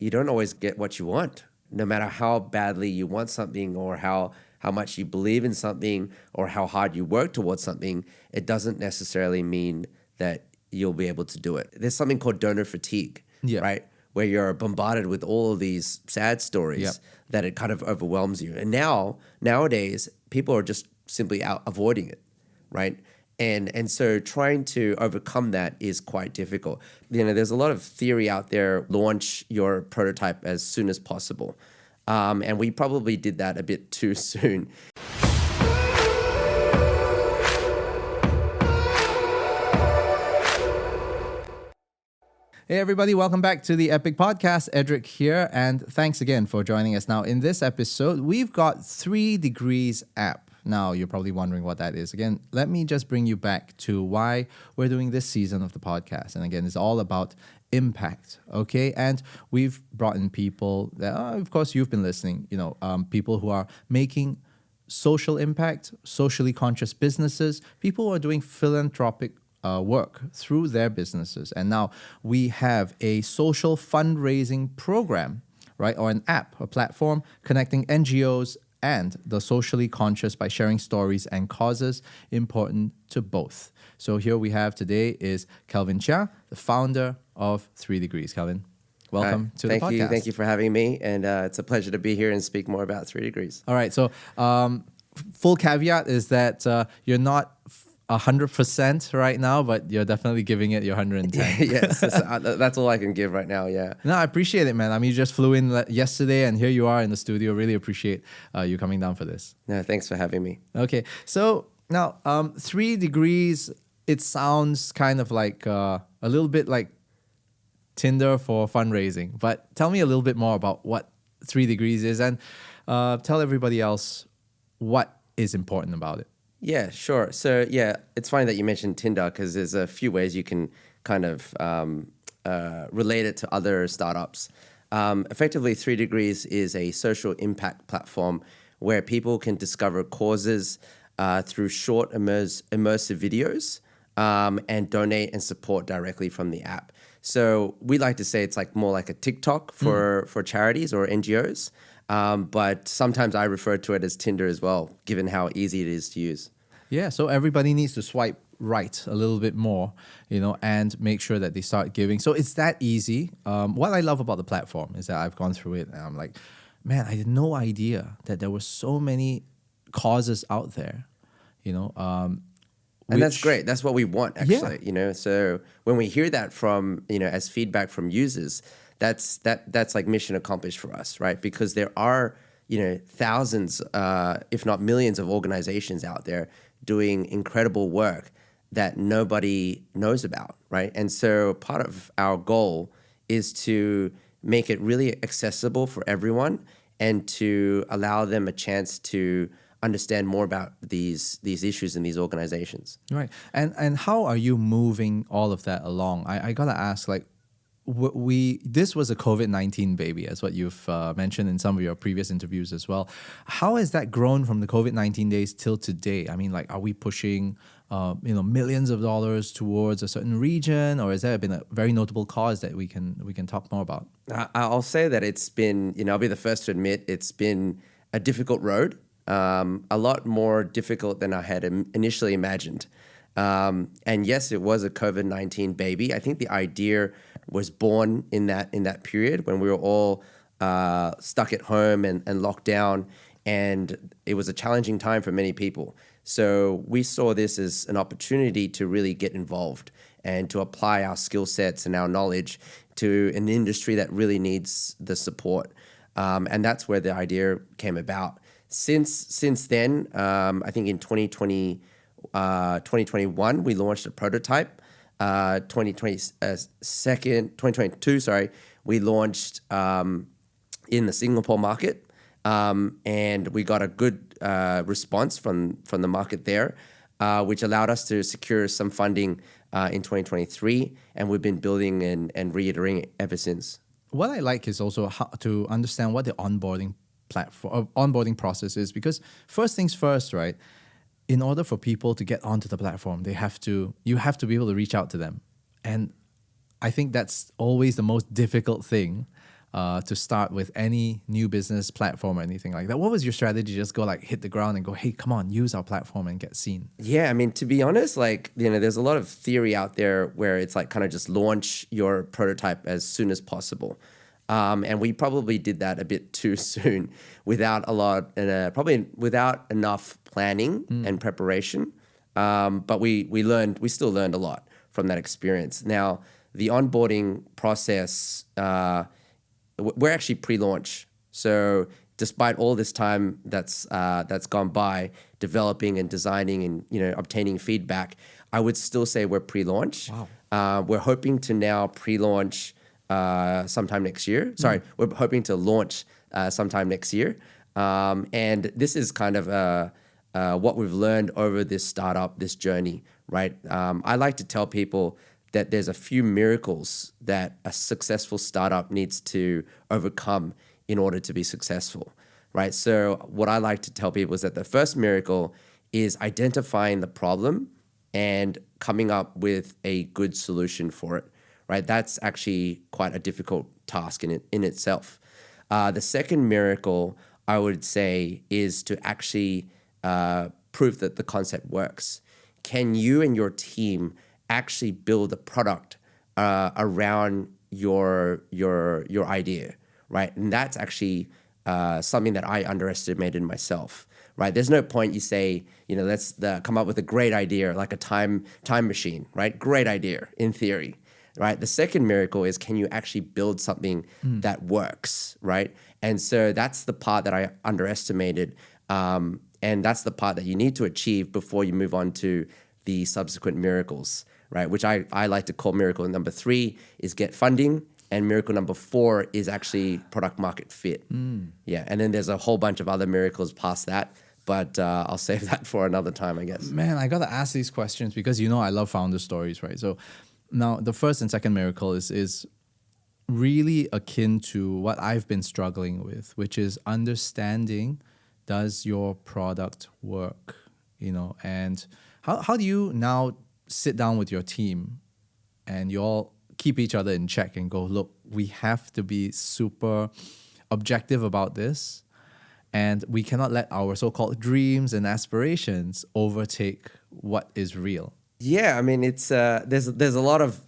you don't always get what you want. No matter how badly you want something or how much you believe in something or how hard you work towards something, it doesn't necessarily mean that you'll be able to do it. There's something called donor fatigue, right? Where you're bombarded with all of these sad stories that it kind of overwhelms you. And nowadays, people are just simply out avoiding it, right? And so trying to overcome that is quite difficult. There's a lot of theory out there, launch your prototype as soon as possible. And we probably did that a bit too soon. Hey everybody, welcome back to the Epic Podcast. Edric here, and thanks again for joining us. Now, in this episode, we've got 3Degrees app. Now, you're probably wondering what that is. Again, let me just bring you back to why we're doing this season of the podcast. And again, it's all about impact, okay? And we've brought in people that, of course, you've been listening, people who are making social impact, socially conscious businesses, people who are doing philanthropic work through their businesses. And now we have a social fundraising program, right? Or an app, a platform connecting NGOs and the socially conscious by sharing stories and causes important to both. So here we have today is Kelvin Tjia, the founder of 3Degrees. Kelvin, welcome to the podcast. Thank you for having me. And it's a pleasure to be here and speak more about 3Degrees. All right. So full caveat is that you're not 100% right now, but you're definitely giving it your 110. Yes, that's all I can give right now, yeah. No, I appreciate it, man. I mean, you just flew in yesterday and here you are in the studio. Really appreciate you coming down for this. No, thanks for having me. Okay, so now 3Degrees, it sounds kind of like a little bit like Tinder for fundraising, but tell me a little bit more about what 3Degrees is and tell everybody else what is important about it. Yeah, sure. So yeah, it's funny that you mentioned Tinder because there's a few ways you can kind of relate it to other startups. Effectively, 3Degrees is a social impact platform where people can discover causes through short immersive videos and donate and support directly from the app. So we like to say it's like more like a TikTok for charities or NGOs. But sometimes I refer to it as Tinder as well, given how easy it is to use. Yeah, so everybody needs to swipe right a little bit more, and make sure that they start giving. So it's that easy. What I love about the platform is that I've gone through it and I'm like, man, I had no idea that there were so many causes out there, and that's great. That's what we want, actually, So when we hear that from, as feedback from users, that's like mission accomplished for us, right? Because there are, thousands, if not millions of organizations out there doing incredible work that nobody knows about, right? And so part of our goal is to make it really accessible for everyone and to allow them a chance to understand more about these issues in these organizations. Right. And how are you moving all of that along? I gotta ask, like, this was a COVID-19 baby, as what you've mentioned in some of your previous interviews as well. How has that grown from the COVID-19 days till today? I mean, like, are we pushing, millions of dollars towards a certain region, or has there been a very notable cause that we can talk more about? I'll say that it's been, I'll be the first to admit it's been a difficult road, a lot more difficult than I had initially imagined. And yes, it was a COVID-19 baby. I think the idea was born in that period when we were all stuck at home and locked down, and it was a challenging time for many people. So we saw this as an opportunity to really get involved and to apply our skill sets and our knowledge to an industry that really needs the support. And that's where the idea came about. Since then, I think in 2021, we launched a prototype. 2022, we launched in the Singapore market, and we got a good response from the market there, which allowed us to secure some funding in 2023, and we've been building and reiterating ever since. What I like is also how to understand what the onboarding onboarding process is, because first things first, right? In order for people to get onto the platform, you have to be able to reach out to them. And I think that's always the most difficult thing to start with any new business platform or anything like that? What was your strategy? Just go like hit the ground and go, hey, come on, use our platform and get seen. Yeah, I mean, to be honest, like, there's a lot of theory out there where it's like kind of just launch your prototype as soon as possible. And we probably did that a bit too soon without probably without enough planning and preparation. But we still learned a lot from that experience. Now, the onboarding process, we're actually pre-launch. So despite all this time that's gone by developing and designing and obtaining feedback, I would still say we're pre-launch. Wow. We're hoping to now pre-launch sometime next year. Sorry, we're hoping to launch sometime next year. And this is kind of what we've learned over this journey, right? I like to tell people that there's a few miracles that a successful startup needs to overcome in order to be successful, right? So what I like to tell people is that the first miracle is identifying the problem and coming up with a good solution for it, right? That's actually quite a difficult task in itself. The second miracle, I would say, is to actually prove that the concept works. Can you and your team actually build a product around your idea, right? And that's actually something that I underestimated myself, right? There's no point you say, let's come up with a great idea, like a time machine, right? Great idea in theory, right? The second miracle is, can you actually build something that works, right? And so that's the part that I underestimated. And that's the part that you need to achieve before you move on to the subsequent miracles, right? Which I like to call miracle number 3 is get funding, and miracle number 4 is actually product market fit. Yeah, and then there's a whole bunch of other miracles past that, but I'll save that for another time, I guess. Man, I got to ask these questions because I love founder stories, right? So now the first and second miracle is really akin to what I've been struggling with, which is understanding, does your product work, and how do you now sit down with your team and you all keep each other in check and go, look, we have to be super objective about this, and we cannot let our so-called dreams and aspirations overtake what is real. Yeah, I mean, it's there's a lot of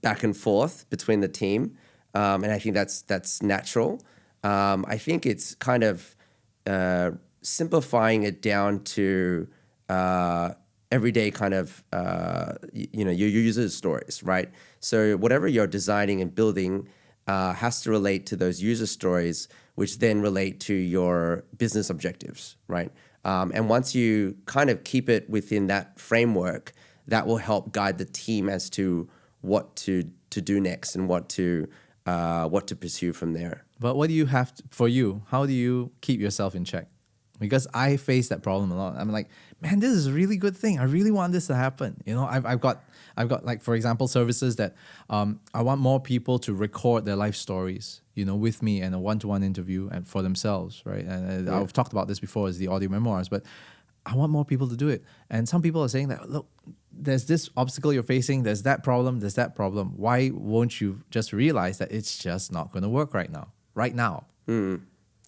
back and forth between the team, and I think that's natural. I think it's kind of simplifying it down to everyday kind of your user stories, right? So whatever you're designing and building has to relate to those user stories, which then relate to your business objectives, right? And once you kind of keep it within that framework, that will help guide the team as to what to do next and what to pursue from there. But what do you have for you? How do you keep yourself in check? Because I face that problem a lot. I'm like, man, this is a really good thing. I really want this to happen. I've got like, for example, services that I want more people to record their life stories, with me and a one-to-one interview and for themselves, right? And I've talked about this before as the audio memoirs, but I want more people to do it. And some people are saying that, look, there's this obstacle you're facing, there's that problem. Why won't you just realize that it's just not going to work right now?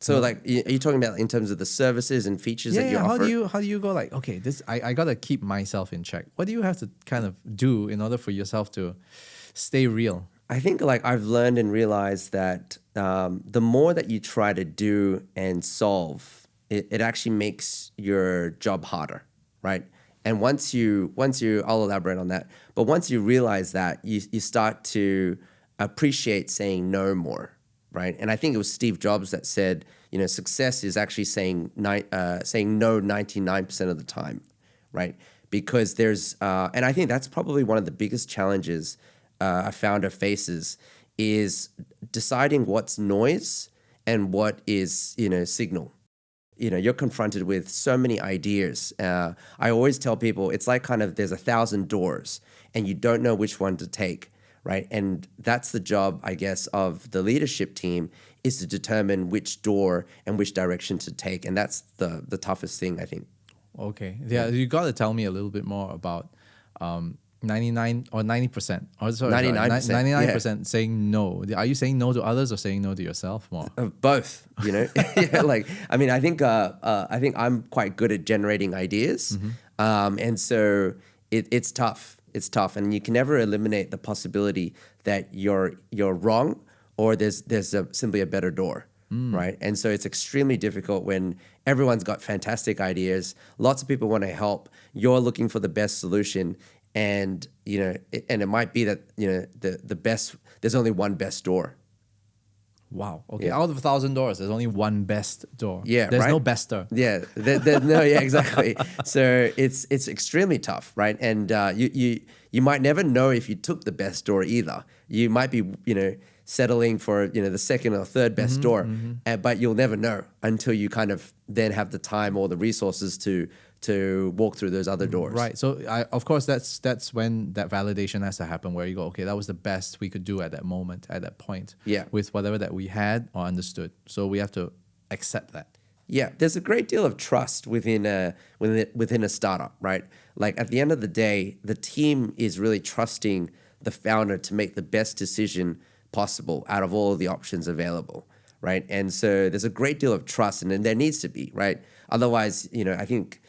So like, are you talking about in terms of the services and features that you offer? How do you go like, okay, I got to keep myself in check. What do you have to kind of do in order for yourself to stay real? I think like I've learned and realized that the more that you try to do and solve, it actually makes your job harder, right? And once you, I'll elaborate on that, but once you realize that, you start to appreciate saying no more, right? And I think it was Steve Jobs that said, success is actually saying no 99% of the time, right? Because there's, and I think that's probably one of the biggest challenges a founder faces is deciding what's noise and what is, signal. You're confronted with so many ideas. I always tell people it's like kind of there's 1,000 doors and you don't know which one to take, right? And that's the job, I guess, of the leadership team is to determine which door and which direction to take. And that's the toughest thing, I think. Okay. Yeah, you got to tell me a little bit more about 99 or 90%. Or sorry, 99%, 99% saying no. Are you saying no to others or saying no to yourself more? Both, yeah, like, I mean, I think I'm quite good at generating ideas. And so it's tough. It's tough. And you can never eliminate the possibility that you're wrong or there's simply a better door. Right. And so it's extremely difficult when everyone's got fantastic ideas. Lots of people want to help. You're looking for the best solution. And, and it might be that, the best, there's only one best door. Wow. Okay. Out of 1,000 doors, there's only one best door. Yeah. There's right? no bester. Yeah. No, yeah, exactly. So it's extremely tough. Right. And you might never know if you took the best door either. You might be, settling for, the second or third best door, but you'll never know until you kind of then have the time or the resources to walk through those other doors. Right. So of course that's when that validation has to happen, where you go, okay, that was the best we could do at that moment, at that point. Yeah. With whatever that we had or understood. So we have to accept that. Yeah, there's a great deal of trust within a startup, right? Like at the end of the day, the team is really trusting the founder to make the best decision possible out of all of the options available, right? And so there's a great deal of trust, and then there needs to be, right? Otherwise, I think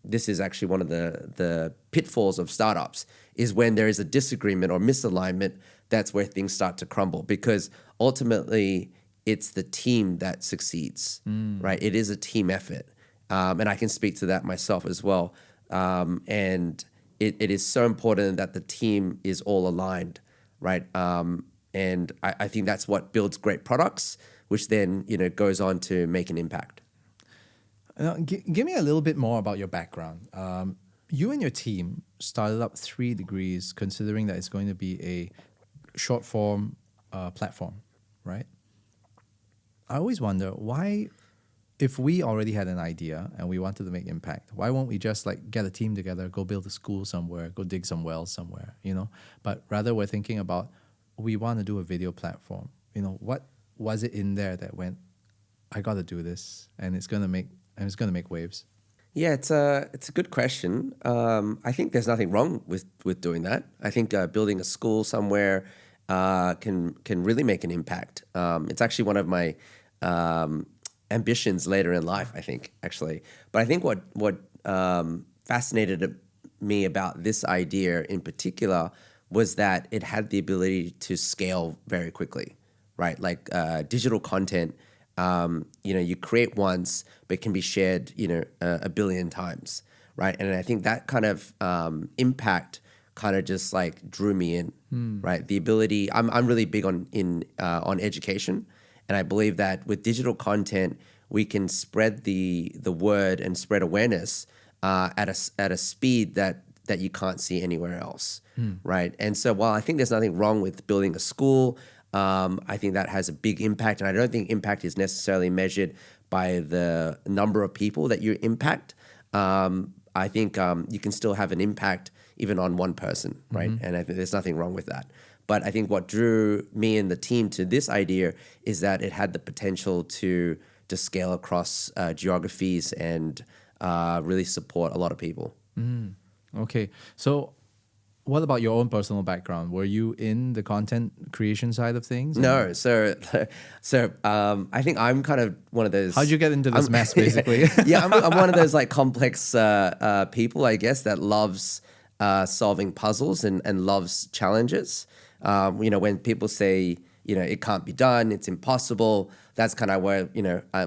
this is actually one of the pitfalls of startups is when there is a disagreement or misalignment. That's where things start to crumble, because ultimately it's the team that succeeds, right? It is a team effort, and I can speak to that myself as well. And it is so important that the team is all aligned, right? And I think that's what builds great products, which then goes on to make an impact. Give me a little bit more about your background. You and your team started up 3Degrees, considering that it's going to be a short form platform, right? I always wonder why, if we already had an idea and we wanted to make impact, why won't we just get a team together, go build a school somewhere, go dig some wells somewhere, But rather we're thinking about, we want to do a video platform. What was it in there that went, I got to do this, and it's going to make waves? Yeah, it's a good question. I think there's nothing wrong with doing that. I think building a school somewhere can really make an impact. It's actually one of my ambitions later in life, I think, actually. But I think what fascinated me about this idea in particular was that it had the ability to scale very quickly, right? Like digital content, you create once, but can be shared, a billion times, right? And I think that kind of impact kind of just drew me in, right? The ability, I'm really big on education, and I believe that with digital content, we can spread the word and spread awareness at a speed that you can't see anywhere else, right? And so while I think there's nothing wrong with building a school, I think that has a big impact, and I don't think impact is necessarily measured by the number of people that you impact. I think you can still have an impact even on one person, right? And I think there's nothing wrong with that. But I think what drew me and the team to this idea is that it had the potential to scale across geographies and really support a lot of people. Okay, so what about your own personal background? Were you in the content creation side of things? No, so I think I'm kind of one of those. How'd you get into this mess, basically? Yeah, I'm one of those complex people, I guess, that loves solving puzzles and loves challenges. When people say, it can't be done, it's impossible, that's kind of where,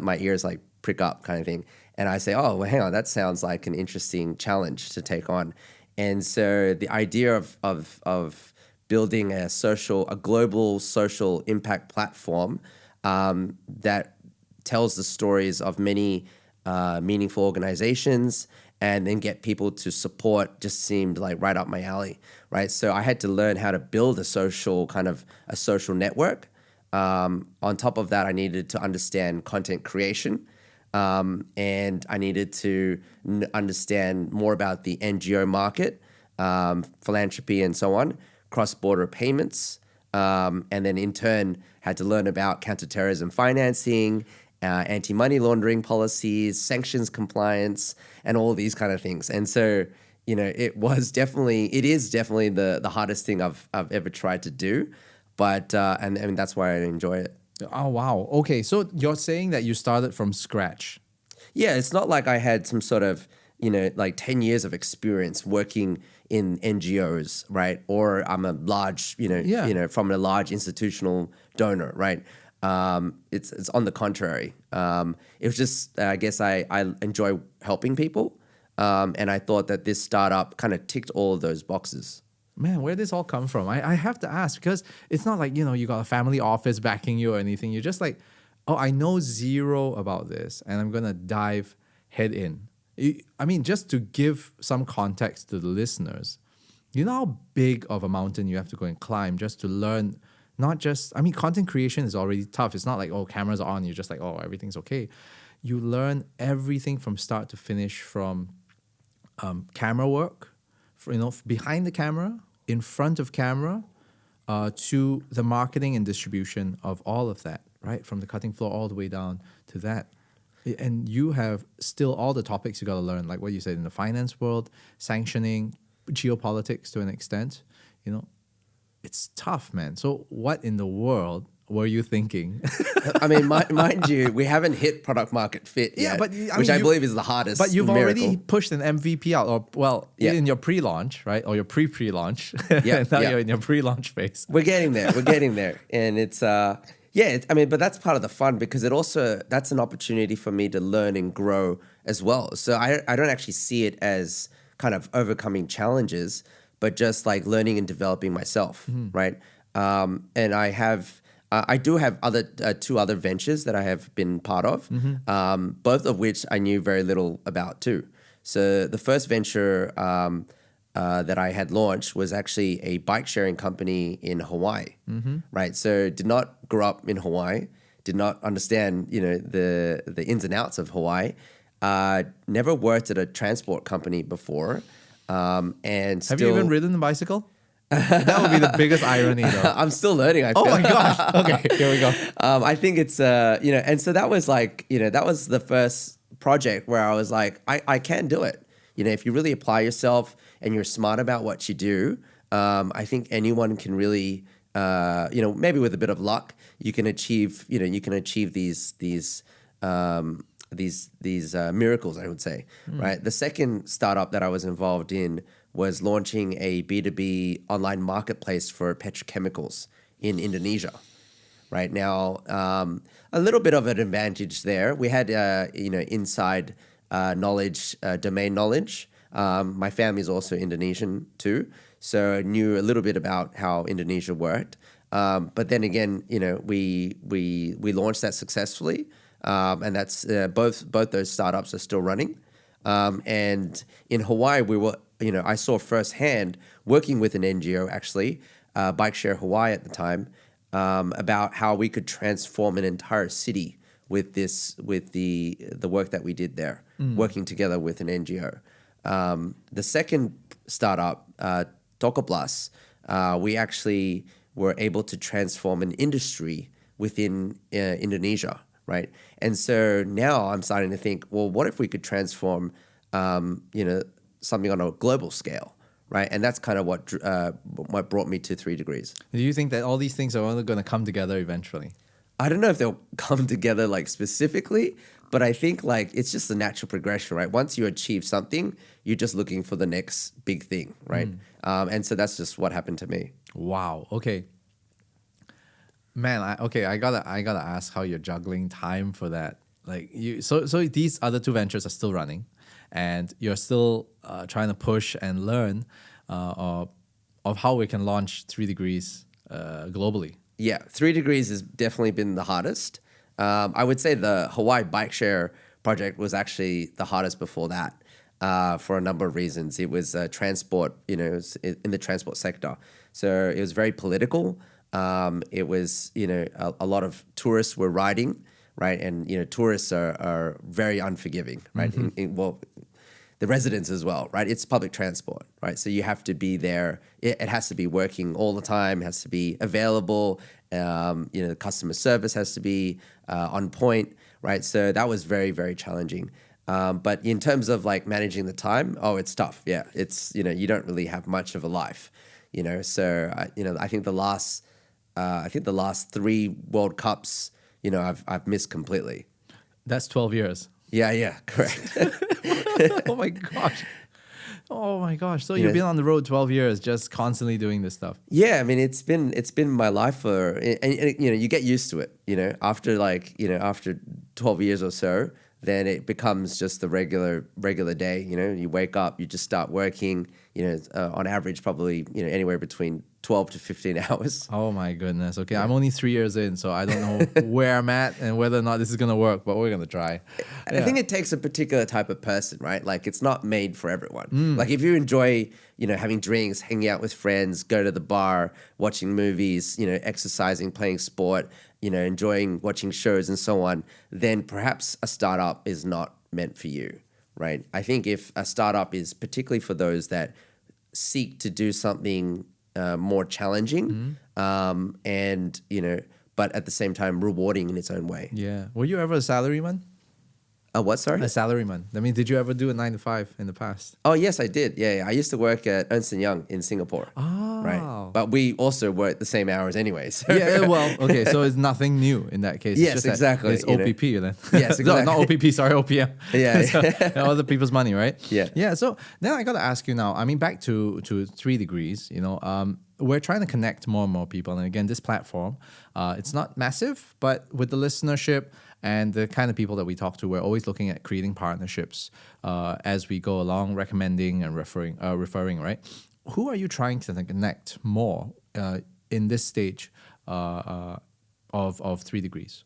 my ears prick up kind of thing. And I say, oh, well, hang on, that sounds like an interesting challenge to take on. And so the idea of building a global social impact platform that tells the stories of many meaningful organizations and then get people to support just seemed right up my alley, right? So I had to learn how to build a social network. On top of that, I needed to understand content creation. And I needed to understand more about the NGO market, philanthropy and so on, cross-border payments, and then in turn had to learn about counterterrorism financing, anti-money laundering policies, sanctions compliance, and all these kind of things. And so it is definitely the hardest thing I've ever tried to do, but and that's why I enjoy it. Oh, wow. Okay, so you're saying that you started from scratch. Yeah, it's not like I had some sort of, like 10 years of experience working in NGOs, right? Or I'm a large, from a large institutional donor, right? It's on the contrary. It was just, I guess I enjoy helping people. And I thought that this startup kind of ticked all of those boxes. Man, where did this all come from? I have to ask, because it's not like, you got a family office backing you or anything. You're just like, oh, I know zero about this and I'm going to dive head in. I mean, just to give some context to the listeners, you know how big of a mountain you have to go and climb just to learn, content creation is already tough. It's not like, oh, cameras are on, you're just like, oh, everything's okay. You learn everything from start to finish, from camera work, behind the camera, in front of camera, to the marketing and distribution of all of that, right? From the cutting floor all the way down to that. And you have still all the topics you got to learn, like what you said in the finance world, sanctioning, geopolitics to an extent. It's tough, man. So what in the world were you thinking? I mean, mind you, we haven't hit product market fit yet, which I believe is the hardest. But you've miracle. already pushed an MVP out, in your pre-launch, right? Or your pre-launch. Yeah, now you're in your pre-launch phase. We're getting there. And it's, but that's part of the fun, because that's an opportunity for me to learn and grow as well. So I don't actually see it as kind of overcoming challenges, but just like learning and developing myself, right? And I do have two other ventures that I have been part of, both of which I knew very little about too. So the first venture that I had launched was actually a bike sharing company in Hawaii, right? So did not grow up in Hawaii, did not understand the ins and outs of Hawaii. Never worked at a transport company before, and have you even ridden a bicycle? That would be the biggest irony, though. I'm still learning. I feel. Oh my gosh! Okay, here we go. I think it's and so that was like that was the first project where I was like, I can do it. If you really apply yourself and you're smart about what you do, I think anyone can really, maybe with a bit of luck, you can achieve these miracles, I would say, right? The second startup that I was involved in was launching a B2B online marketplace for petrochemicals in Indonesia. Right now, a little bit of an advantage there. We had, inside knowledge, domain knowledge. My family is also Indonesian too, so I knew a little bit about how Indonesia worked. But then again, we launched that successfully, and that's both those startups are still running. And in Hawaii, we were, I saw firsthand working with an NGO actually, Bike Share Hawaii at the time, about how we could transform an entire city with the work that we did there, working together with an NGO. The second startup, Tokoplas, we actually were able to transform an industry within Indonesia, right? And so now I'm starting to think, well, what if we could transform, something on a global scale, right? And that's kind of what brought me to 3 Degrees. Do you think that all these things are only going to come together eventually? I don't know if they'll come together like specifically, but I think like it's just a natural progression, right? Once you achieve something, you're just looking for the next big thing, right? And so that's just what happened to me. Wow. Okay. Man, I gotta ask how you're juggling time for that. Like so these other two ventures are still running, and you're still trying to push and learn of how we can launch 3 Degrees globally. Yeah, 3 Degrees has definitely been the hardest. I would say the Hawaii bike share project was actually the hardest before that for a number of reasons. It was transport, it was in the transport sector. So it was very political. It was, a lot of tourists were riding, right? And, tourists are very unforgiving, right? The residents as well, right? It's public transport, right? So you have to be there. It has to be working all the time. It has to be available. Customer service has to be on point, right? So that was very, very challenging. But in terms of like managing the time, oh, it's tough. Yeah, it's, you don't really have much of a life, So I think the last 3 World Cups, I've missed completely. That's 12 years. Yeah, correct. Oh my gosh. Oh my gosh. So you've been on the road 12 years, just constantly doing this stuff. Yeah, I mean, it's been my life for, and you get used to it, after after 12 years or so, then it becomes just the regular day, you wake up, you just start working, on average, probably, anywhere between 12 to 15 hours. Oh my goodness. Okay. I'm only 3 years in, so I don't know where I'm at and whether or not this is going to work, but we're going to try. I think it takes a particular type of person, right? Like it's not made for everyone. Like if you enjoy, having drinks, hanging out with friends, go to the bar, watching movies, exercising, playing sport, enjoying watching shows and so on, then perhaps a startup is not meant for you, right? I think if a startup is particularly for those that seek to do something more challenging, and but at the same time rewarding in its own way. Yeah. Were you ever a salaryman? What, sorry? A salaryman. I mean, did you ever do a 9 to 5 in the past? Oh, yes, I did. Yeah. I used to work at Ernst & Young in Singapore. Oh. Right. But we also work the same hours anyway. So. Yeah, well, okay, so it's nothing new in that case. Yes, it's just exactly. It's OPP then. Yes, exactly. No, not OPP, sorry, OPM. Yeah. So, other people's money, right? Yeah. Yeah, so then I got to ask you now, I mean, back to 3 Degrees, we're trying to connect more and more people. And again, this platform, it's not massive, but with the listenership and the kind of people that we talk to, we're always looking at creating partnerships as we go along, recommending and referring, right? Who are you trying to connect more in this stage of 3 Degrees?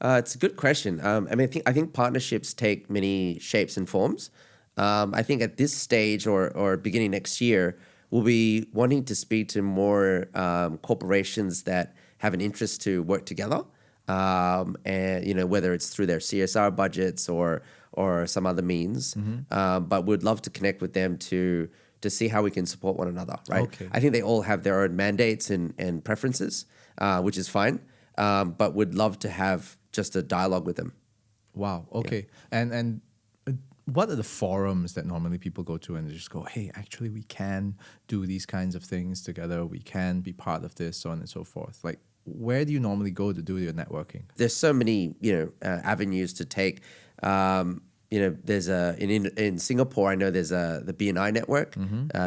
It's a good question. I think partnerships take many shapes and forms. I think at this stage or beginning next year, we'll be wanting to speak to more corporations that have an interest to work together, and whether it's through their CSR budgets or some other means. But we'd love to connect with them to see how we can support one another. Right? Okay. I think they all have their own mandates and preferences, which is fine. But would love to have just a dialogue with them. Wow. Okay. Yeah. And what are the forums that normally people go to and they just go, hey, actually, we can do these kinds of things together. We can be part of this, so on and so forth. Like, where do you normally go to do your networking? There's so many, avenues to take. There's in Singapore, I know there's the BNI network,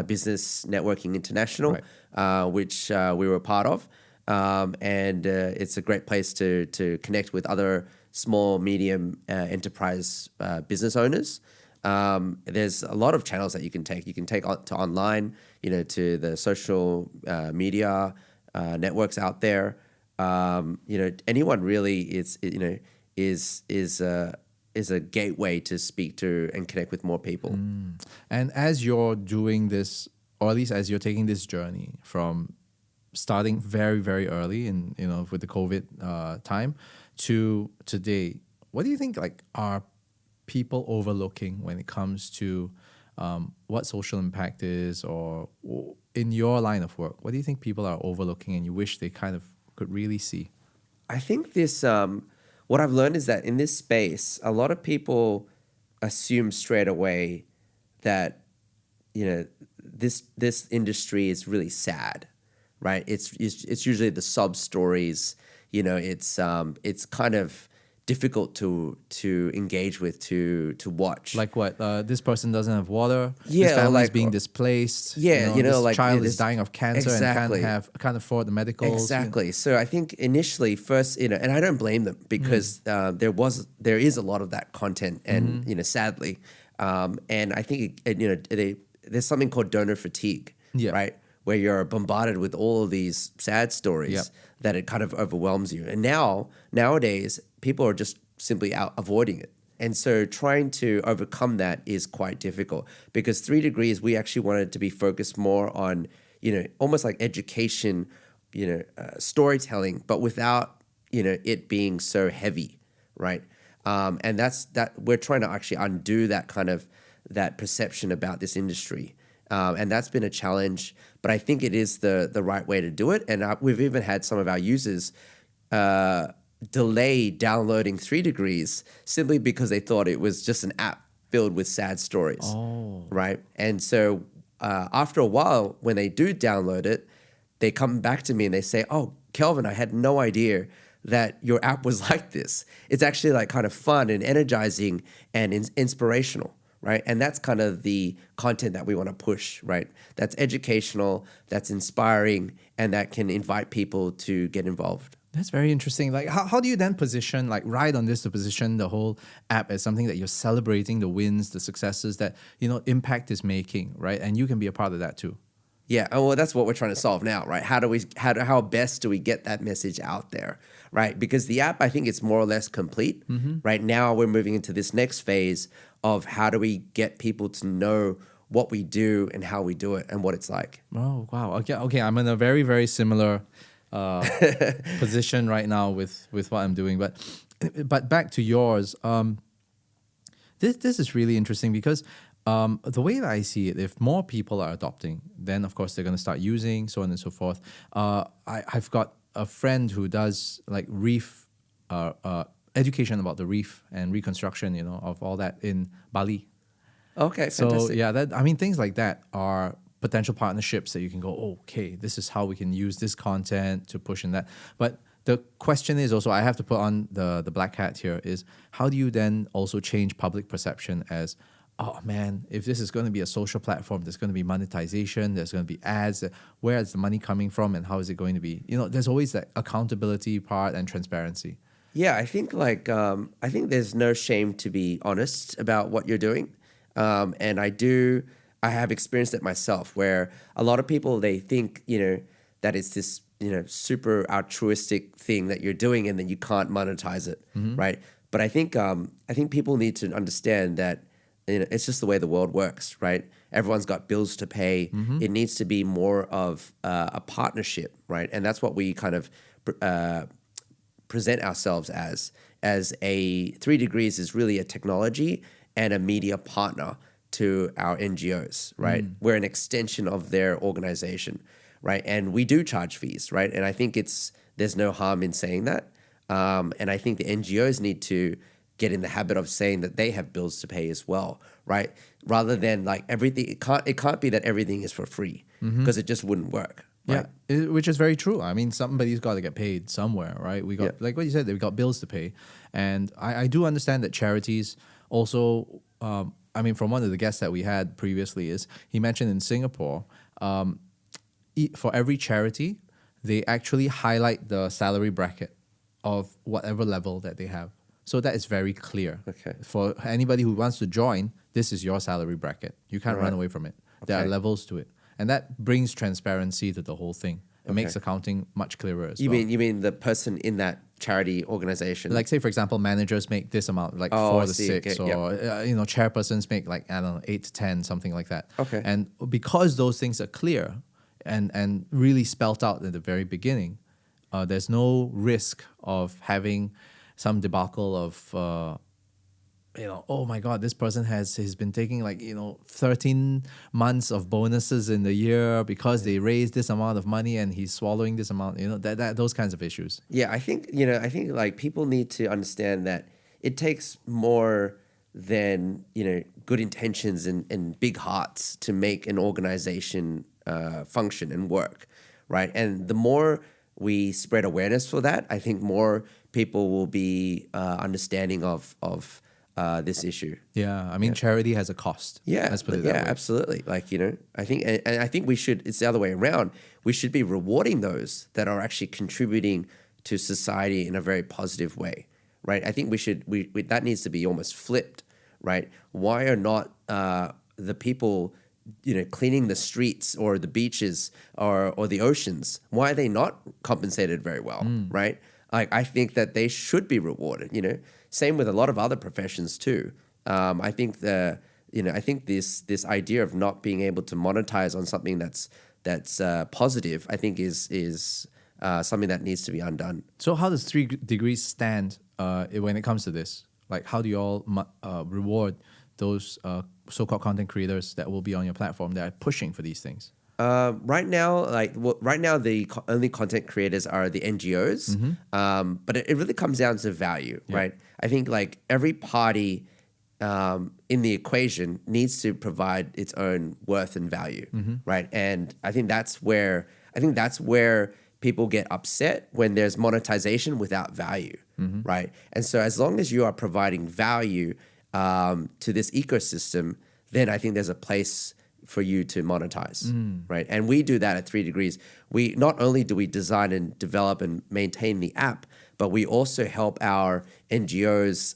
Business Networking International, right. Which we were part of. And it's a great place to connect with other small, medium enterprise business owners. There's a lot of channels that you can take. You can take to online, to the social media networks out there. Anyone really is a gateway to speak to and connect with more people. And as you're doing this, or at least as you're taking this journey from starting very, very early in, with the COVID time to today, what do you think are people overlooking when it comes to what social impact is, or in your line of work, what do you think people are overlooking and you wish they kind of could really see? I think this, what I've learned is that in this space, a lot of people assume straight away that, this industry is really sad. Right, it's usually the sub stories. It's kind of difficult to engage with, to watch. Like what? This person doesn't have water. Yeah, his family's being displaced. Yeah, this child is dying of cancer exactly. and can't afford the medicals. Exactly. So I think initially, first, and I don't blame them because there is a lot of that content, and sadly, and I think there's something called donor fatigue. Yeah. Right. Where you're bombarded with all of these sad stories that it kind of overwhelms you. And nowadays, people are just simply out avoiding it. And so trying to overcome that is quite difficult, because 3 Degrees, we actually wanted to be focused more on, almost like education, storytelling, but without, it being so heavy, right? And that we're trying to actually undo that kind of that perception about this industry. And that's been a challenge, but I think it is the right way to do it. And we've even had some of our users delay downloading 3 Degrees simply because they thought it was just an app filled with sad stories. Oh. Right. And so after a while, when they do download it, they come back to me and they say, "Oh, Kelvin, I had no idea that your app was like this. It's actually like kind of fun and energizing and inspirational." Right. And that's kind of the content that we want to push. Right. That's educational, that's inspiring, and that can invite people to get involved. That's very interesting. Like, how do you then position, like, ride on this to position the whole app as something that you're celebrating the wins, the successes that, impact is making, right? And you can be a part of that too. Yeah, well, that's what we're trying to solve now, right? How best do we get that message out there, right? Because the app, I think it's more or less complete. Right now, we're moving into this next phase of how do we get people to know what we do and how we do it and what it's like. Oh, wow. Okay. I'm in a very, very similar position right now with what I'm doing. But back to yours, this is really interesting because the way that I see it, if more people are adopting, then of course they're going to start using, so on and so forth. I've got a friend who does like reef education about the reef and reconstruction, of all that in Bali. Okay, so fantastic. Yeah, things like that are potential partnerships that you can go, okay, this is how we can use this content to push in that. But the question is also, I have to put on the black hat here, is how do you then also change public perception as, oh man, if this is going to be a social platform, there's going to be monetization, there's going to be ads, where is the money coming from and how is it going to be? There's always that accountability part and transparency. Yeah, I think I think there's no shame to be honest about what you're doing. And I have experienced it myself where a lot of people, they think, that it's this, super altruistic thing that you're doing and then you can't monetize it, right? But I think people need to understand that, it's just the way the world works, right? Everyone's got bills to pay. It needs to be more of a partnership, right? And that's what we kind of present ourselves as a 3 Degrees is really a technology and a media partner to our NGOs, right? We're an extension of their organization, right? And we do charge fees, right? And I think there's no harm in saying that. And I think the NGOs need to get in the habit of saying that they have bills to pay as well, right? Rather than like everything, it can't be that everything is for free because it just wouldn't work. Right? Yeah, which is very true. I mean, somebody's got to get paid somewhere, right? We got, like what you said, we got bills to pay. And I do understand that charities also, from one of the guests that we had previously he mentioned in Singapore, for every charity, they actually highlight the salary bracket of whatever level that they have. So that is very clear. Okay. For anybody who wants to join, this is your salary bracket. You can't run away from it. There are levels to it. And that brings transparency to the whole thing. It makes accounting much clearer as well. You mean the person in that charity organization? Like, say, for example, managers make this amount, like 4 to 6, or, chairpersons make like, I don't know, 8 to 10, something like that. Okay. And because those things are clear and really spelt out at the very beginning, there's no risk of having some debacle of, oh my God, this person he's been taking 13 months of bonuses in the year because they raised this amount of money and he's swallowing this amount, those kinds of issues. Yeah, I think like people need to understand that it takes more than, good intentions and big hearts to make an organization function and work, right? And the more we spread awareness for that, I think more people will be understanding of this issue. Yeah, charity has a cost. Yeah, let's put it that way. Absolutely. I think we should. It's the other way around. We should be rewarding those that are actually contributing to society in a very positive way, right? I think we should. That needs to be almost flipped, right? Why are not the people, cleaning the streets or the beaches or the oceans? Why are they not compensated very well, right? I think that they should be rewarded. Same with a lot of other professions too. I think I think this idea of not being able to monetize on something that's positive, I think is something that needs to be undone. So how does 3 Degrees stand when it comes to this? Like, how do you all reward those so-called content creators that will be on your platform that are pushing for these things? Right now, the only content creators are the NGOs, but it really comes down to value, right? I think like every party in the equation needs to provide its own worth and value, right? And I think that's where people get upset when there's monetization without value, right? And so as long as you are providing value to this ecosystem, then I think there's a place for you to monetize, right? And we do that at 3Degrees. We not only do we design and develop and maintain the app, but we also help our NGOs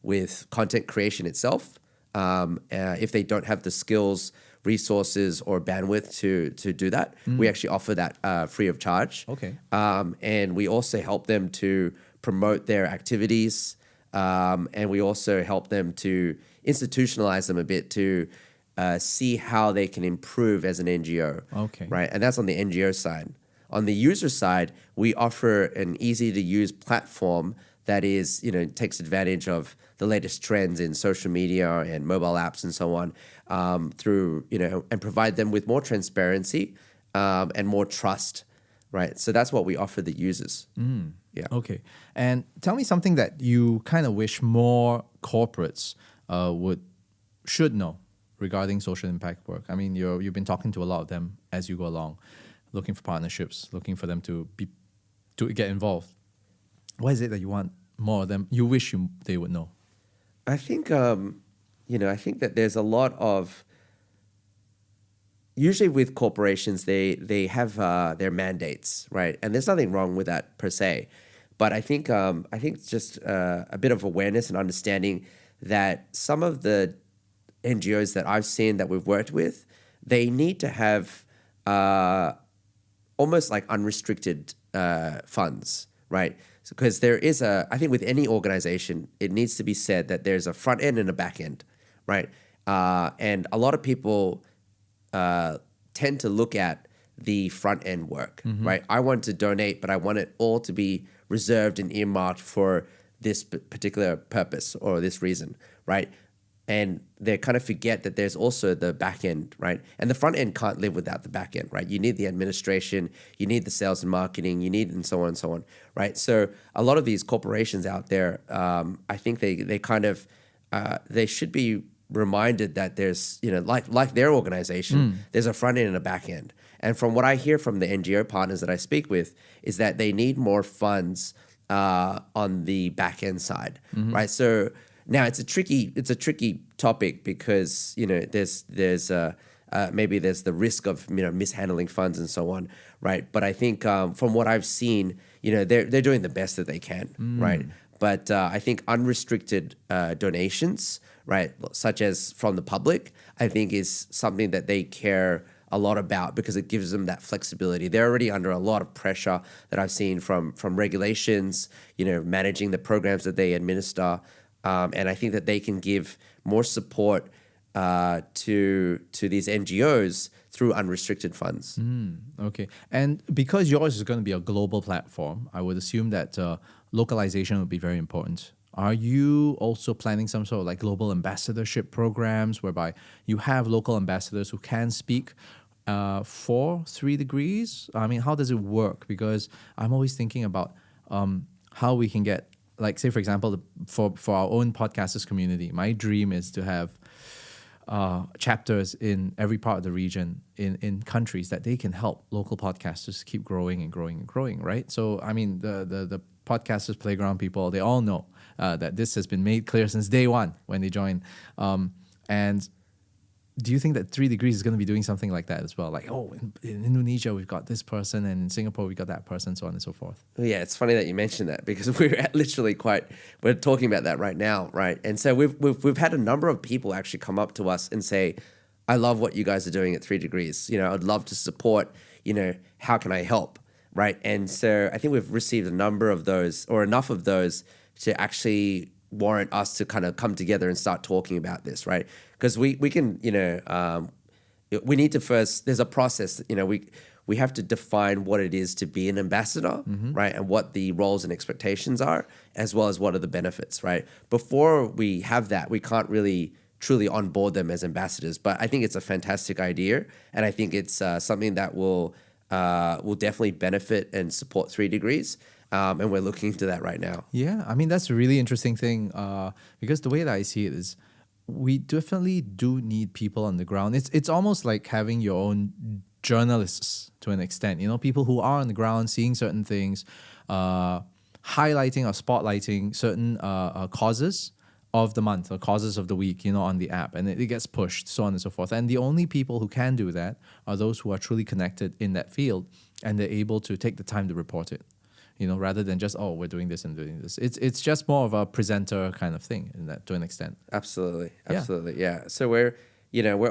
with content creation itself. If they don't have the skills, resources, or bandwidth to do that, we actually offer that free of charge. Okay. And we also help them to promote their activities, and we also help them to institutionalize them a bit to see how they can improve as an NGO. Okay. Right? And that's on the NGO side. On the user side, we offer an easy-to-use platform that is, takes advantage of the latest trends in social media and mobile apps and so on, through, and provide them with more transparency and more trust, right? So that's what we offer the users. Yeah. Okay. And tell me something that you kind of wish more corporates should know regarding social impact work. I mean, you've been talking to a lot of them as you go along, looking for partnerships, looking for them to get involved. What is it that you want more of them? You wish they would know. I think I think that there's a lot of, usually with corporations, they have their mandates, right? And there's nothing wrong with that per se, but I think just a bit of awareness and understanding that some of the NGOs that I've seen that we've worked with, they need to have almost like unrestricted funds, right? Because there is I think with any organization, it needs to be said that there's a front end and a back end, right? And a lot of people tend to look at the front end work, right? I want to donate, but I want it all to be reserved and earmarked for this particular purpose or this reason, right? And they kind of forget that there's also the back end, right? And the front end can't live without the back end, right? You need the administration, you need the sales and marketing, you need and so on, right? So a lot of these corporations out there, I think they kind of, they should be reminded that there's, like their organization, there's a front end and a back end. And from what I hear from the NGO partners that I speak with is that they need more funds on the back end side, right? So now it's a tricky topic because there's maybe there's the risk of mishandling funds and so on, right? But I think from what I've seen, they're doing the best that they can, right? But I think unrestricted donations, right, such as from the public, I think is something that they care a lot about because it gives them that flexibility. They're already under a lot of pressure that I've seen from regulations, managing the programs that they administer. And I think that they can give more support to these NGOs through unrestricted funds. Okay. And because yours is going to be a global platform, I would assume that localization would be very important. Are you also planning some sort of like global ambassadorship programs whereby you have local ambassadors who can speak for 3Degrees? I mean, how does it work? Because I'm always thinking about how we can get, like, say, for example, for our own podcasters community, my dream is to have chapters in every part of the region in countries that they can help local podcasters keep growing and growing and growing, right? So, I mean, the Podcasters Playground people, they all know that this has been made clear since day one when they join. And do you think that 3Degrees is going to be doing something like that as well? Like, in Indonesia, we've got this person, and in Singapore, we've got that person, so on and so forth. Yeah, it's funny that you mentioned that because we're talking about that right now, right? And so we've had a number of people actually come up to us and say, I love what you guys are doing at 3Degrees. I'd love to support, how can I help, right? And so I think we've received a number of those or enough of those to actually warrant us to kind of come together and start talking about this, right? Because we can, we need to first, there's a process, we have to define what it is to be an ambassador, right? And what the roles and expectations are, as well as what are the benefits, right? Before we have that, we can't really truly onboard them as ambassadors. But I think it's a fantastic idea, and I think it's something that will definitely benefit and support 3Degrees. And we're looking into that right now. Yeah, I mean, that's a really interesting thing because the way that I see it is we definitely do need people on the ground. It's almost like having your own journalists to an extent, people who are on the ground seeing certain things, highlighting or spotlighting certain causes of the month or causes of the week, on the app, and it gets pushed, so on and so forth. And the only people who can do that are those who are truly connected in that field, and they're able to take the time to report it, rather than just, oh, we're doing this and doing this. It's just more of a presenter kind of thing in that, to an extent. Absolutely. Yeah. So we're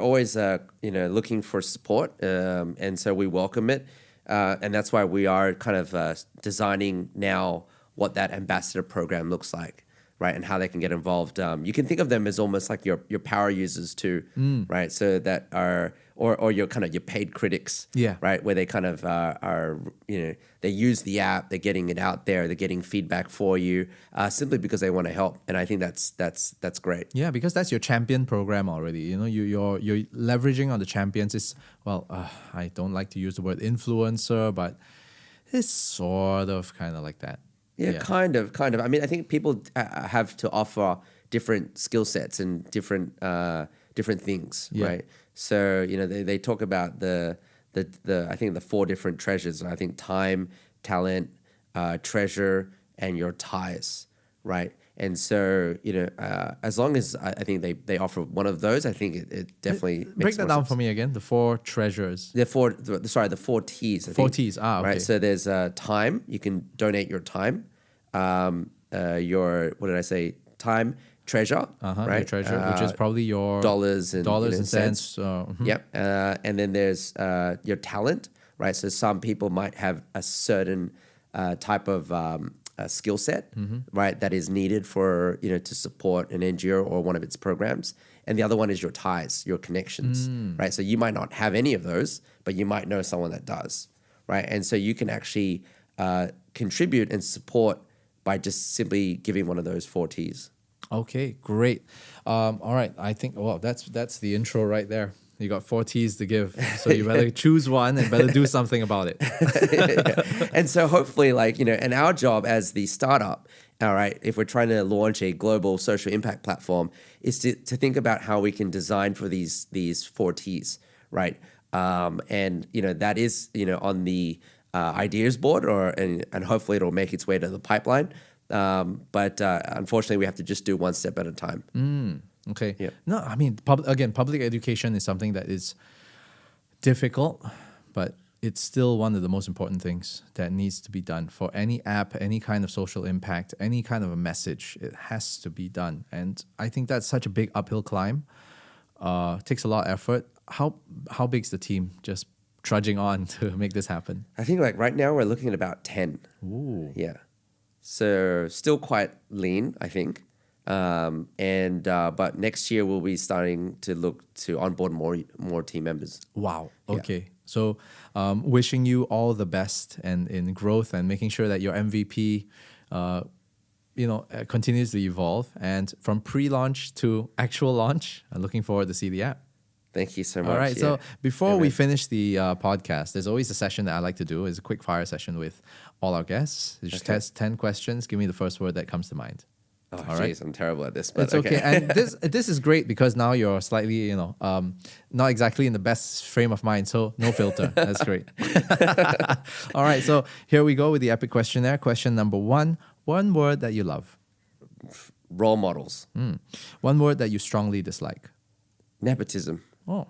always looking for support, and so we welcome it, and that's why we are kind of designing now what that ambassador program looks like. Right, and how they can get involved. You can think of them as almost like your power users too, right? So that are or your kind of your paid critics, right? Where they kind of are they use the app, they're getting it out there, they're getting feedback for you, simply because they want to help. And I think that's great. Yeah, because that's your champion program already. You're leveraging on the champions. I don't like to use the word influencer, but it's sort of kind of like that. Yeah, kind of. I mean, I think people have to offer different skill sets and different things, right? So they talk about the I think the 4 different treasures. I think time, talent, treasure, and your ties, right? And so as long as I think they offer one of those, I think it definitely makes break that down sense. For me again. The 4 treasures. The 4 T's. 4 T's. Okay. Right. So there's time. You can donate your time. Your what did I say? Time, treasure. Right. Your treasure, which is probably your dollars and cents. Yep. And then there's your talent. Right. So some people might have a certain type of skill set, right, that is needed for to support an NGO or one of its programs. And the other one is your ties, your connections, right? So you might not have any of those, but you might know someone that does, right? And so you can actually contribute and support by just simply giving one of those 4 T's. Okay, great. All right, I think that's the intro right there. You got 4 T's to give, so you better choose one and better do something about it. Yeah. And so hopefully, and our job as the startup, all right, if we're trying to launch a global social impact platform, is to think about how we can design for these 4 T's, right? And that is on the ideas board, and hopefully it'll make its way to the pipeline. But unfortunately, we have to just do one step at a time. Okay. Yeah. No, I mean, public education is something that is difficult, but it's still one of the most important things that needs to be done for any app, any kind of social impact, any kind of a message. It has to be done, and I think that's such a big uphill climb. Takes a lot of effort. How big's the team? Just trudging on to make this happen. I think right now we're looking at about 10. Ooh. Yeah. So still quite lean, I think. But next year we'll be starting to look to onboard more team members. Wow. Okay. So wishing you all the best and in growth and making sure that your MVP continues to evolve, and from pre-launch to actual launch. I'm looking forward to see the app. Thank you so much. All right. So before we finish the podcast, there's always a session that I like to do. It's a quick fire session with all our guests. You just test 10 questions. Give me the first word that comes to mind. Oh, jeez, I'm terrible at this, but it's okay. And this is great because now you're slightly, not exactly in the best frame of mind. So no filter. That's great. All right. So here we go with the epic questionnaire. Question number 1. One word that you love. Role models. One word that you strongly dislike. Nepotism. Oh.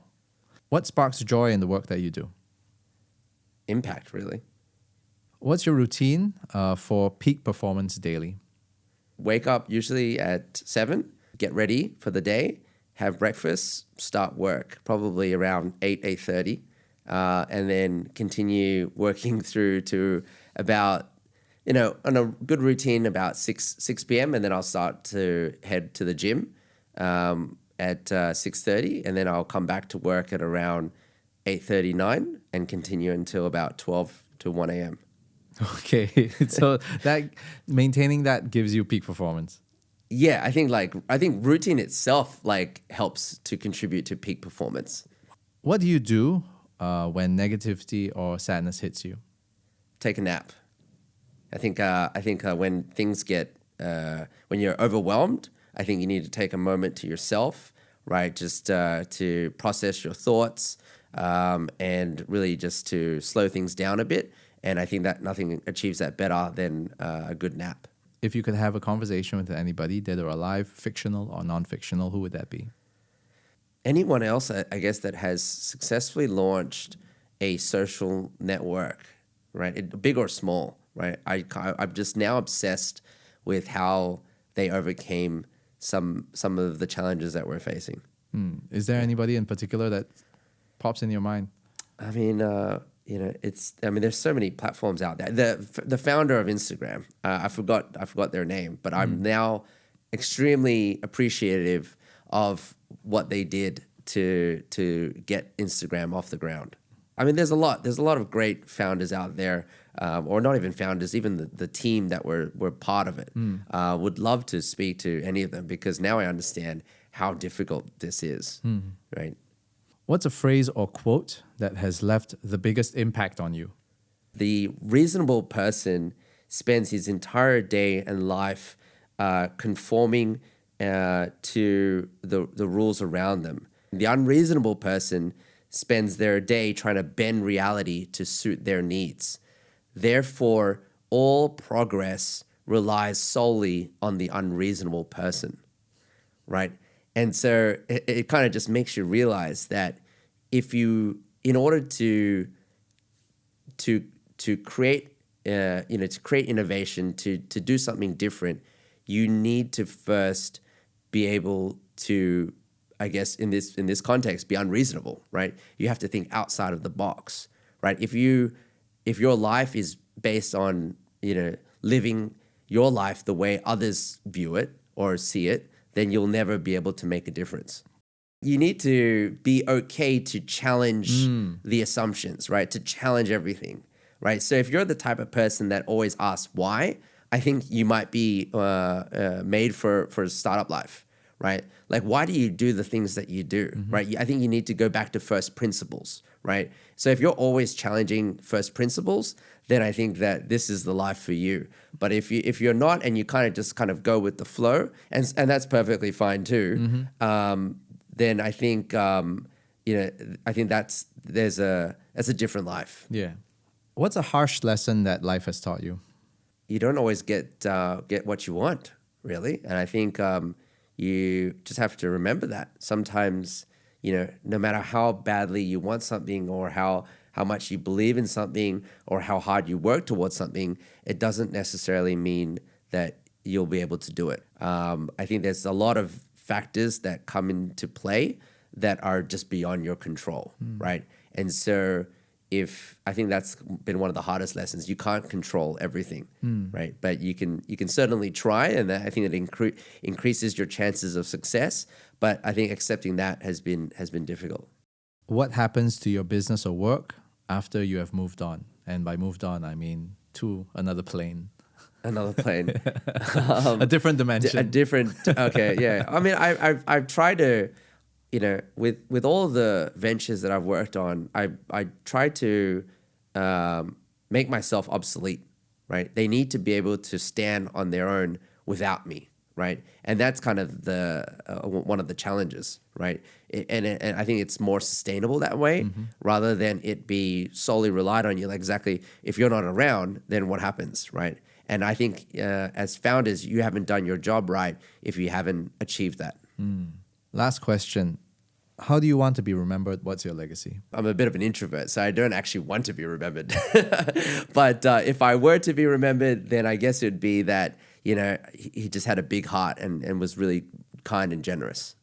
What sparks joy in the work that you do? Impact, really. What's your routine for peak performance daily? Wake up usually at 7, get ready for the day, have breakfast, start work probably around 8:30, and then continue working through to about, on a good routine about 6 p.m. And then I'll start to head to the gym at 6:30, and then I'll come back to work at around 8:39 and continue until about 12 to 1 a.m. Okay, so that maintaining that gives you peak performance. Yeah, I think routine itself like helps to contribute to peak performance. What do you do when negativity or sadness hits you? Take a nap. I think when things get when you're overwhelmed, I think you need to take a moment to yourself, right? Just to process your thoughts and really just to slow things down a bit. And I think that nothing achieves that better than a good nap. If you could have a conversation with anybody, dead or alive, fictional or non-fictional, who would that be? Anyone else, I guess, that has successfully launched a social network, right? Big or small, right? I'm just now obsessed with how they overcame some of the challenges that we're facing. Is there anybody in particular that pops in your mind? I mean, there's so many platforms out there. The founder of Instagram, I forgot their name, but I'm now extremely appreciative of what they did to get Instagram off the ground. I mean, there's a lot of great founders out there, or not even founders, even the team that were part of it. Would love to speak to any of them because now I understand how difficult this is, right? What's a phrase or quote that has left the biggest impact on you? The reasonable person spends his entire day and life conforming to the rules around them. The unreasonable person spends their day trying to bend reality to suit their needs. Therefore, all progress relies solely on the unreasonable person, right? And so it kind of just makes you realize that in order to create, to create innovation, to do something different, you need to first be able to, I guess, in this context, be unreasonable, right? You have to think outside of the box, right? If your life is based on, living your life the way others view it or see it, then you'll never be able to make a difference. You need to be okay to challenge the assumptions, right? To challenge everything, right? So if you're the type of person that always asks why, I think you might be made for a startup life, right? Like, why do you do the things that you do, right? I think you need to go back to first principles, right? So if you're always challenging first principles, then I think that this is the life for you. But if you're not, and you kind of go with the flow, and that's perfectly fine too, then I think I think that's a different life. Yeah. What's a harsh lesson that life has taught you? You don't always get what you want, really, and I think you just have to remember that sometimes, no matter how badly you want something or how much you believe in something or how hard you work towards something, it doesn't necessarily mean that you'll be able to do it. I think there's a lot of factors that come into play that are just beyond your control, right? And so I think that's been one of the hardest lessons. You can't control everything, right? But you can certainly try, and I think it increases your chances of success. But I think accepting that has been difficult. What happens to your business or work after you have moved on? And by moved on, I mean to another plane. Another plane. A different dimension. Okay, yeah. I mean, I've tried to, with all the ventures that I've worked on, I try to make myself obsolete, right? They need to be able to stand on their own without me, right? And that's kind of one of the challenges, right? And I think it's more sustainable that way rather than it be solely relied on you. Like, exactly, if you're not around, then what happens, right? And I think as founders, you haven't done your job right if you haven't achieved that. Last question. How do you want to be remembered? What's your legacy? I'm a bit of an introvert, so I don't actually want to be remembered. But if I were to be remembered, then I guess it would be that, he just had a big heart and was really kind and generous.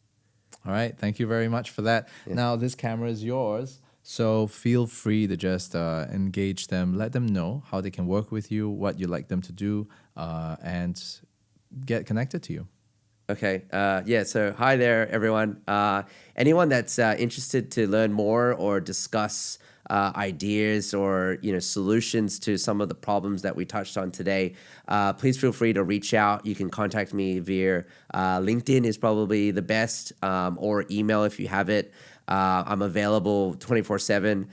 All right. Thank you very much for that. Yeah. Now, this camera is yours. So feel free to just engage them, let them know how they can work with you, what you'd like them to do, and get connected to you. Okay. Yeah. So hi there, everyone. Anyone that's interested to learn more or discuss ideas or solutions to some of the problems that we touched on today, please feel free to reach out. You can contact me via LinkedIn is probably the best, or email if you have it. I'm available 24/7,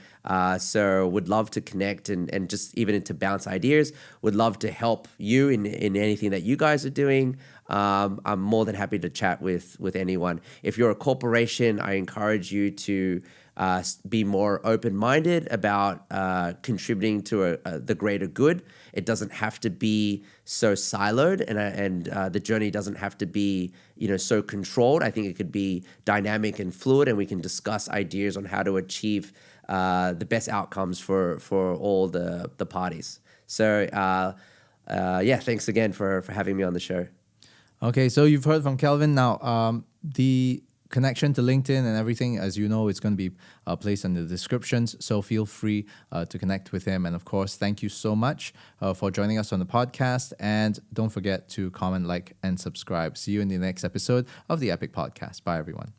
so would love to connect and just even to bounce ideas. Would love to help you in anything that you guys are doing. I'm more than happy to chat with anyone. If you're a corporation, I encourage you to be more open-minded about contributing to the greater good. It doesn't have to be so siloed, and the journey doesn't have to be so controlled. I think it could be dynamic and fluid, and we can discuss ideas on how to achieve the best outcomes for all the parties. So yeah, thanks again for having me on the show. Okay, so you've heard from Kelvin. Now, the connection to LinkedIn and everything, as you know, it's going to be placed in the descriptions. So feel free to connect with him. And of course, thank you so much for joining us on the podcast. And don't forget to comment, like, and subscribe. See you in the next episode of the Epic Podcast. Bye, everyone.